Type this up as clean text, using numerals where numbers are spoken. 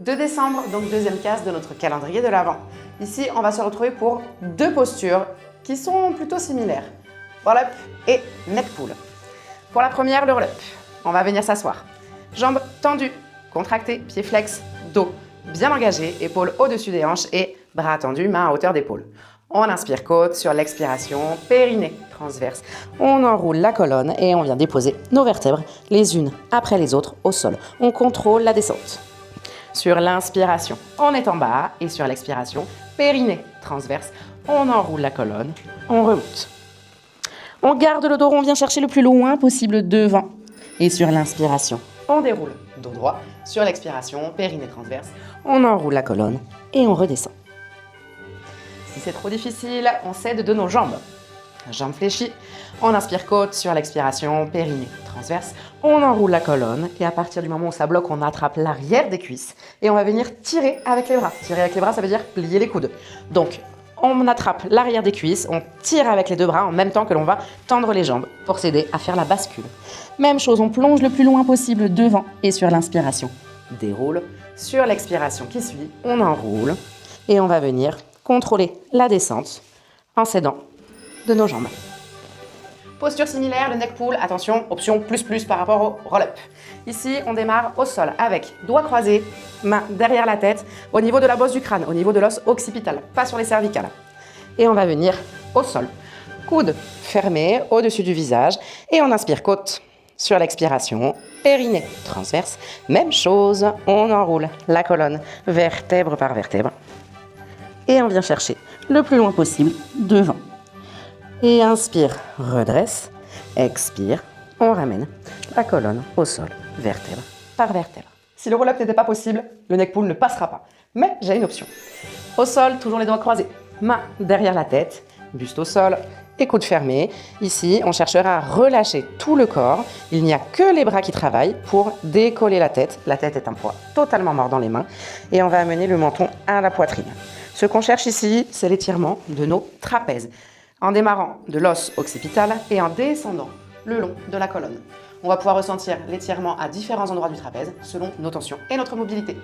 2 décembre, donc deuxième case de notre calendrier de l'Avent. Ici, on va se retrouver pour deux postures qui sont plutôt similaires. Roll-up et neck pull. Pour la première, le roll-up. On va venir s'asseoir. Jambes tendues, contractées, pieds flex, dos bien engagé, épaules au-dessus des hanches et bras tendus, mains à hauteur d'épaule. On inspire côte, sur l'expiration, périnée transverse. On enroule la colonne et on vient déposer nos vertèbres les unes après les autres au sol. On contrôle la descente. Sur l'inspiration, on est en bas et sur l'expiration, périnée transverse. On enroule la colonne, on remonte. On garde le dos rond, on vient chercher le plus loin possible devant. Et sur l'inspiration, on déroule dos droit. Sur l'expiration, périnée transverse. On enroule la colonne et on redescend. Si c'est trop difficile, on s'aide de nos jambes. Jambes fléchies, on inspire côte sur l'expiration, périnée transverse. On enroule la colonne et à partir du moment où ça bloque, on attrape l'arrière des cuisses et on va venir tirer avec les bras. Tirer avec les bras, ça veut dire plier les coudes. Donc, on attrape l'arrière des cuisses, on tire avec les deux bras en même temps que l'on va tendre les jambes pour s'aider à faire la bascule. Même chose, on plonge le plus loin possible devant et sur l'inspiration, déroule. Sur l'expiration qui suit, on enroule et on va venir contrôler la descente en s'aidant de nos jambes. Posture similaire, le neck pull, attention, option plus par rapport au roll-up. Ici, on démarre au sol avec doigts croisés, mains derrière la tête, au niveau de la bosse du crâne, au niveau de l'os occipital, pas sur les cervicales. Et on va venir au sol. Coudes fermés au-dessus du visage et on inspire côte sur l'expiration, périnée transverse. Même chose, on enroule la colonne vertèbre par vertèbre. Et on vient chercher le plus loin possible devant. Et inspire, redresse, expire, on ramène la colonne au sol, vertèbre par vertèbre. Si le roll-up n'était pas possible, le neck pull ne passera pas. Mais j'ai une option. Au sol, toujours les doigts croisés, mains derrière la tête, buste au sol et coudes fermés. Ici, on cherchera à relâcher tout le corps. Il n'y a que les bras qui travaillent pour décoller la tête. La tête est un poids totalement mort dans les mains. Et on va amener le menton à la poitrine. Ce qu'on cherche ici, c'est l'étirement de nos trapèzes, en démarrant de l'os occipital et en descendant le long de la colonne. On va pouvoir ressentir l'étirement à différents endroits du trapèze selon nos tensions et notre mobilité.